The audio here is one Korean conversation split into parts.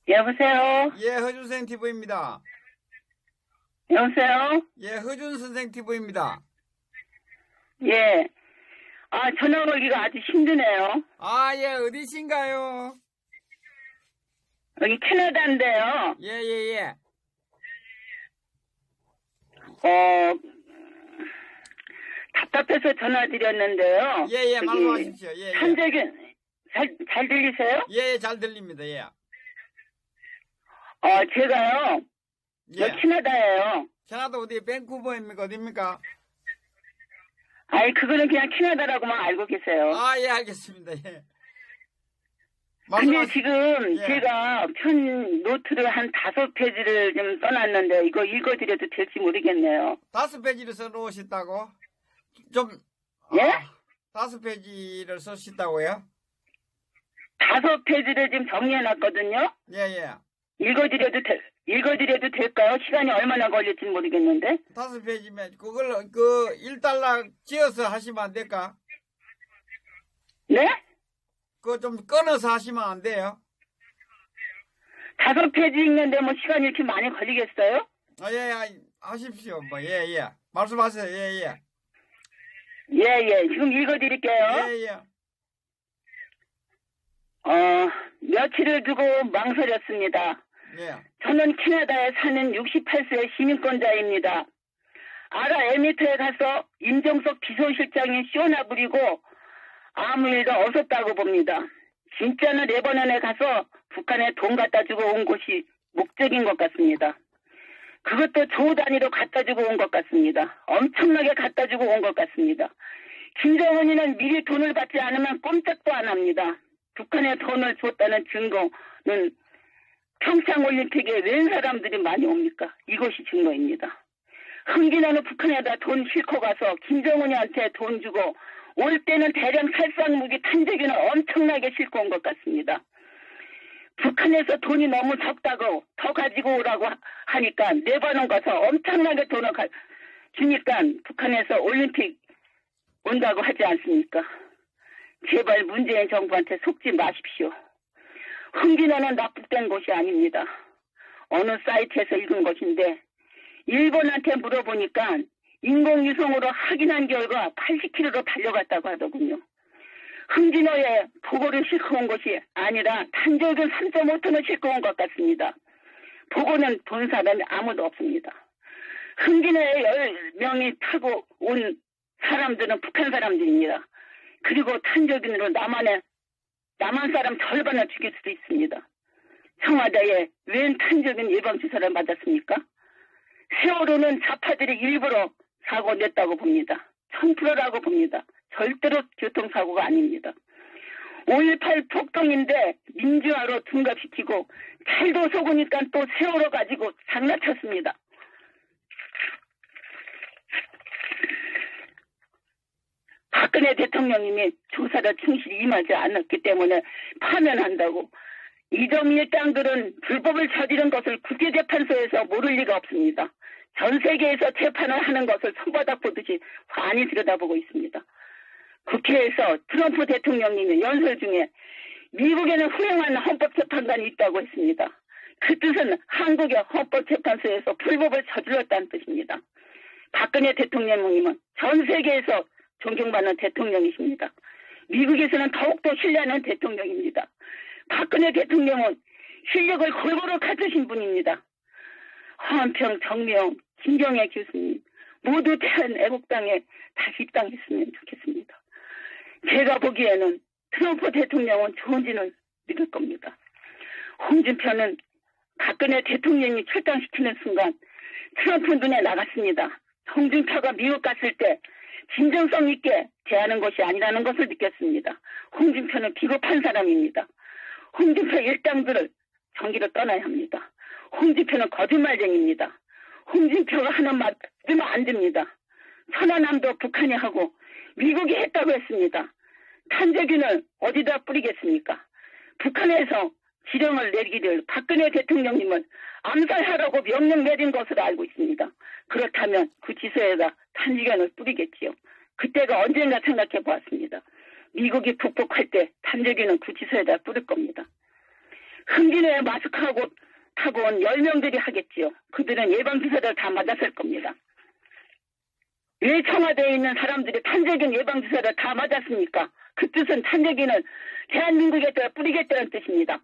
여보세요? 예, 허준 선생 TV입니다. 여보세요? 예, 허준 선생 TV입니다. 예. 아, 전화 걸기가 아주 힘드네요. 아, 예, 어디신가요? 여기 캐나다인데요. 예, 예, 예. 답답해서 전화드렸는데요. 예, 예, 말씀하십시오. 예, 예. 한재균, 잘 들리세요? 예, 예, 잘 들립니다. 예. 제가요. 예. 여기 캐나다예요. 캐나다 어디, 밴쿠버입니까? 어디입니까? 아이, 그거는 그냥 캐나다라고만 알고 계세요. 아, 예, 알겠습니다. 예. 근데 지금 예. 제가 편 노트를 한 5페이지를 좀 써놨는데 이거 읽어드려도 될지 모르겠네요. 5페이지를 써놓으셨다고? 좀, 예? 5페이지를 쓰셨다고요? 5페이지를 지금 정리해놨거든요. 예, 예. 읽어드려도 될까요? 시간이 얼마나 걸릴지 모르겠는데. 5페이지면, 그걸, $1 지어서 하시면 안 될까? 네? 그거 좀 끊어서 하시면 안 돼요? 5페이지 읽는데 뭐 시간이 이렇게 많이 걸리겠어요? 아, 예, 예, 하십시오. 뭐, 예, 예. 말씀하세요. 예, 예. 예. 지금 읽어드릴게요. 예, 예. 며칠을 두고 망설였습니다. 예. 저는 캐나다에 사는 68세 시민권자입니다. 아라 에미터에 가서 임종석 비서실장이 쇼나 부리고 아무 일도 없었다고 봅니다. 진짜는 레버넌에 가서 북한에 돈 갖다 주고 온 곳이 목적인 것 같습니다. 그것도 조 단위로 갖다 주고 온 것 같습니다. 엄청나게 갖다 주고 온 것 같습니다. 김정은이는 미리 돈을 받지 않으면 꼼짝도 안 합니다. 북한에 돈을 줬다는 증거는 평창올림픽에 웬 사람들이 많이 옵니까? 이것이 증거입니다. 흥기나는 북한에다 돈 싣고 가서 김정은이한테 돈 주고 올 때는 대량 살상무기 탄저균을 엄청나게 싣고 온 것 같습니다. 북한에서 돈이 너무 적다고 더 가지고 오라고 하니까 레바논 가서 엄청나게 돈을 주니까 북한에서 올림픽 온다고 하지 않습니까? 제발 문재인 정부한테 속지 마십시오. 흥기나는 납북된 곳이 아닙니다. 어느 사이트에서 읽은 것인데 일본한테 물어보니까 인공위성으로 확인한 결과 80km로 달려갔다고 하더군요. 흥진호에 보고를 싣고 온 것이 아니라 탄저균 3.5톤을 싣고 온 것 같습니다. 보고는 본 사람이 아무도 없습니다. 흥진호에 10명이 타고 온 사람들은 북한 사람들입니다. 그리고 탄저균으로 남한 사람 절반을 죽일 수도 있습니다. 청와대에 웬 탄저균 예방주사를 맞았습니까? 세월호는 좌파들이 일부러 사고 냈다고 봅니다. 1000%라고 봅니다. 절대로 교통사고가 아닙니다. 5.18 폭동인데 민주화로 둔갑시키고 잘도 속으니까 또 세월호 가지고 장난쳤습니다. 박근혜 대통령님이 조사를 충실히 임하지 않았기 때문에 파면한다고. 이정일 땅들은 불법을 저지른 것을 국제재판소에서 모를 리가 없습니다. 전 세계에서 재판을 하는 것을 손바닥 보듯이 환히 들여다보고 있습니다. 국회에서 트럼프 대통령님이 연설 중에 미국에는 훌륭한 헌법재판관이 있다고 했습니다. 그 뜻은 한국의 헌법재판소에서 불법을 저질렀다는 뜻입니다. 박근혜 대통령님은 전 세계에서 존경받는 대통령이십니다. 미국에서는 더욱더 신뢰하는 대통령입니다. 박근혜 대통령은 실력을 골고루 갖추신 분입니다. 허한평, 정명, 김경애 교수님 모두 대한 애국당에 다시 입당했으면 좋겠습니다. 제가 보기에는 트럼프 대통령은 좋은지는 믿을 겁니다. 홍준표는 박근혜 대통령이 출당시키는 순간 트럼프 눈에 나갔습니다. 홍준표가 미국 갔을 때 진정성 있게 대하는 것이 아니라는 것을 느꼈습니다. 홍준표는 비겁한 사람입니다. 홍준표 일당들을 정기로 떠나야 합니다. 홍준표는 거짓말쟁이입니다. 홍준표가 하는 말 들으면 안 됩니다. 천안함도 북한이 하고 미국이 했다고 했습니다. 탄저균을 어디다 뿌리겠습니까? 북한에서 지령을 내리기를 박근혜 대통령님은 암살하라고 명령 내린 것으로 알고 있습니다. 그렇다면 그 지서에다 탄저균을 뿌리겠지요. 그때가 언젠가 생각해 보았습니다. 미국이 북복할 때 탄저균은 그 지서에다 뿌릴 겁니다. 흥진에 마스크하고 타고 온 10명들이 하겠지요. 그들은 예방주사를 다 맞았을 겁니다. 왜 청와대에 있는 사람들이 탄저균 예방주사를 다 맞았습니까? 그 뜻은 탄저균을 대한민국에다 뿌리겠다는 뜻입니다.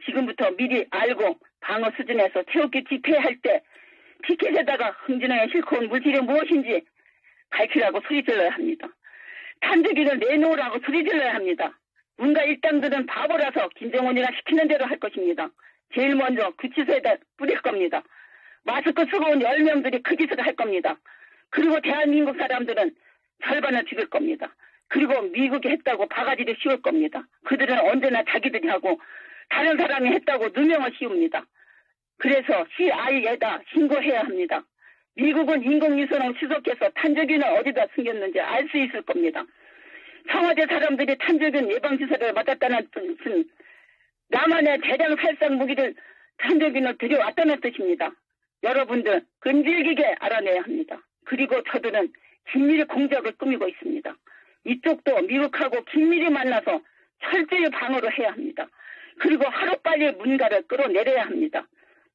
지금부터 미리 알고 방어 수준에서 태극기 집회할 때 티켓에다가 흥진호에 싣고 온 물질이 무엇인지 밝히라고 소리질러야 합니다. 탄저균을 내놓으라고 소리질러야 합니다. 문가 일당들은 바보라서 김정은이가 시키는 대로 할 것입니다. 제일 먼저 구치소에다 뿌릴 겁니다. 마스크 쓰고 온 10명들이 그 짓을 할 겁니다. 그리고 대한민국 사람들은 절반을 죽일 겁니다. 그리고 미국이 했다고 바가지를 씌울 겁니다. 그들은 언제나 자기들이 하고 다른 사람이 했다고 누명을 씌웁니다. 그래서 CIA에다 신고해야 합니다. 미국은 인공위성을 추적해서 탄저균을 어디다 숨겼는지 알 수 있을 겁니다. 청와대 사람들이 탄저균 예방주사를 맞았다는 뜻은 남한의 대량 살상 무기를 탄저균을 들여왔다는 뜻입니다. 여러분들 끈질기게 알아내야 합니다. 그리고 저들은 긴밀히 공작을 꾸미고 있습니다. 이쪽도 미국하고 긴밀히 만나서 철저히 방어를 해야 합니다. 그리고 하루빨리 문가를 끌어내려야 합니다.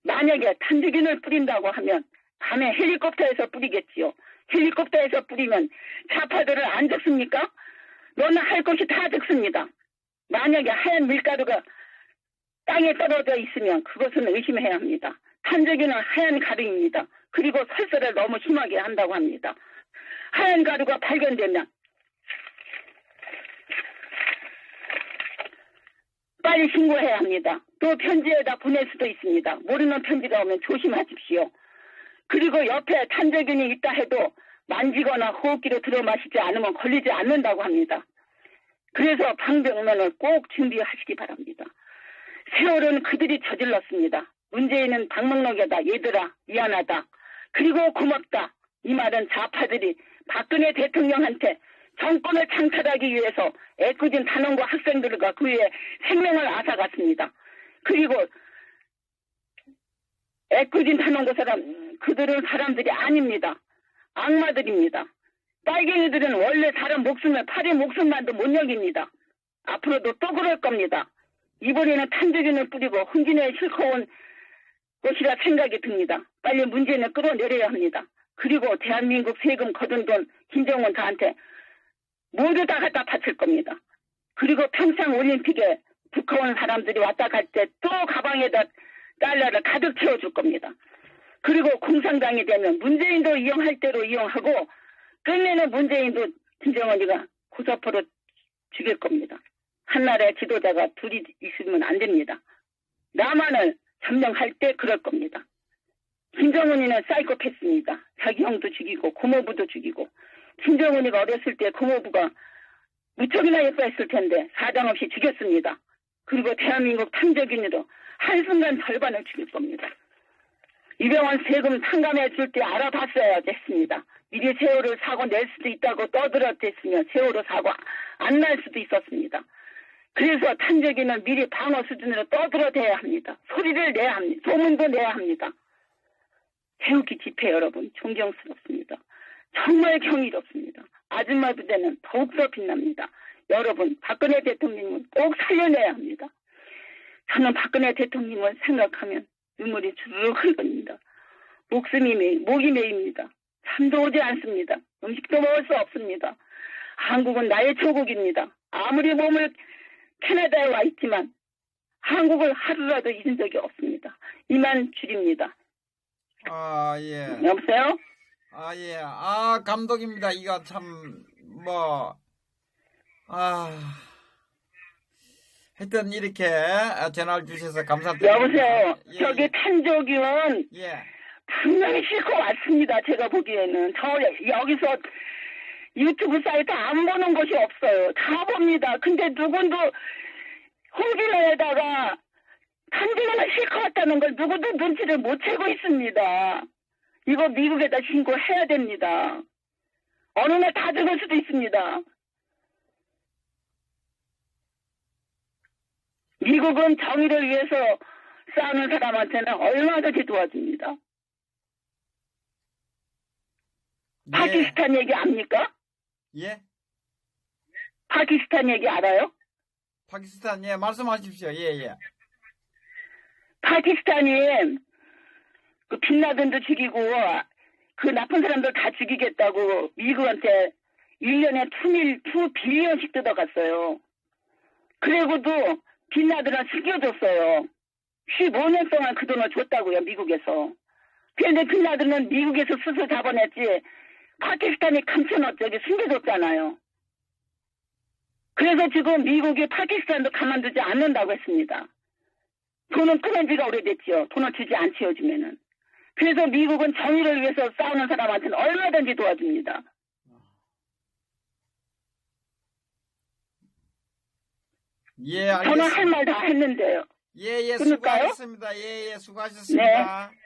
만약에 탄저균을 뿌린다고 하면 밤에 헬리콥터에서 뿌리겠지요. 헬리콥터에서 뿌리면 좌파들을 안 적습니까? 너는 할 것이 다 적습니다. 만약에 하얀 밀가루가 땅에 떨어져 있으면 그것은 의심해야 합니다. 탄저균은 하얀 가루입니다. 그리고 설사를 너무 심하게 한다고 합니다. 하얀 가루가 발견되면 빨리 신고해야 합니다. 또 편지에다 보낼 수도 있습니다. 모르는 편지가 오면 조심하십시오. 그리고 옆에 탄저균이 있다 해도 만지거나 호흡기로 들어 마시지 않으면 걸리지 않는다고 합니다. 그래서 방병면을 꼭 준비하시기 바랍니다. 세월은 그들이 저질렀습니다. 문재인은 방명록에다 얘들아 미안하다. 그리고 고맙다. 이 말은 좌파들이 박근혜 대통령한테 정권을 창탈하기 위해서 애꿎은 단원과 학생들과 그 위에 생명을 앗아갔습니다. 그리고 애꿎은 단원과 그들은 사람들이 아닙니다. 악마들입니다. 빨갱이들은 원래 사람 목숨을 파리 목숨만도 못 여깁니다. 앞으로도 또 그럴 겁니다. 이번에는 탄저균을 뿌리고 흥진에 싣고 온 것이라 생각이 듭니다. 빨리 문제는 끌어내려야 합니다. 그리고 대한민국 세금 거둔 돈 김정은 다한테 모두 다 갖다 바칠 겁니다. 그리고 평창올림픽에 북한 사람들이 왔다 갈 때 또 가방에다 달러를 가득 채워줄 겁니다. 그리고 공산당이 되면 문재인도 이용할 대로 이용하고 끝내는 문재인도 김정은이가 고사포로 죽일 겁니다. 한나라의 지도자가 둘이 있으면 안 됩니다. 남한을 점령할 때 그럴 겁니다. 김정은이는 사이코패스입니다. 자기 형도 죽이고 고모부도 죽이고 김정은이가 어렸을 때 고모부가 무척이나 예뻐했을 텐데 사정없이 죽였습니다. 그리고 대한민국 탄저균으로 한순간 절반을 죽일 겁니다. 이병헌 세금 탕감해 줄 때 알아봤어야 됐습니다. 미리 세월호 사고 낼 수도 있다고 떠들었댔으면 세월호 사고 안 날 수도 있었습니다. 그래서 탄저균은 미리 방어 수준으로 떠들어대야 합니다. 소리를 내야 합니다. 소문도 내야 합니다. 태극기 집회 여러분 존경스럽습니다. 정말 경이롭습니다. 아줌마 부대는 더욱더 빛납니다. 여러분 박근혜 대통령은 꼭 살려내야 합니다. 저는 박근혜 대통령을 생각하면 눈물이 주르륵 흘립니다. 목이 메입니다. 잠도 오지 않습니다. 음식도 먹을 수 없습니다. 한국은 나의 조국입니다. 아무리 몸을 캐나다에 와 있지만 한국을 하루라도 잊은 적이 없습니다. 이만 줄입니다. 예. 여보세요? 예. 감독입니다. 이거 참, 하여튼 이렇게 전화를 주셔서 감사드립니다. 여보세요? 예, 저기 탄저균 예. 분명히 싣고 왔습니다. 제가 보기에는. 저 여기서 유튜브 사이트 안 보는 곳이 없어요. 다 봅니다. 근데 누군도 홍진호에다가 탄저균을 싣고 왔다는 걸 누구도 눈치를 못 채고 있습니다. 이거 미국에다 신고해야 됩니다. 어느 날 다 죽을 수도 있습니다. 미국은 정의를 위해서 싸우는 사람한테는 얼마든지 도와줍니다. 예. 파키스탄 얘기 압니까? 예? 파키스탄 얘기 알아요? 파키스탄, 예, 말씀하십시오. 예. 파키스탄이 그 빈라덴도 죽이고 그 나쁜 사람들 다 죽이겠다고 미국한테 1년에 2빌리언씩 뜯어갔어요. 그리고도 빈라덴을 숨겨줬어요. 15년 동안 그 돈을 줬다고요, 미국에서. 그런데 빈라덴은 미국에서 스스로 잡아냈지 파키스탄이 감춰놨죠. 숨겨줬잖아요. 그래서 지금 미국이 파키스탄도 가만두지 않는다고 했습니다. 돈은 끊은 지가 오래됐죠. 돈을 주지 않지요, 요즘에는. 그래서 미국은 정의를 위해서 싸우는 사람한테는 얼마든지 도와줍니다. 예, 저는 할 말 다 했는데요. 예, 끊을까요? 수고하셨습니다. 예, 수고하셨습니다. 네.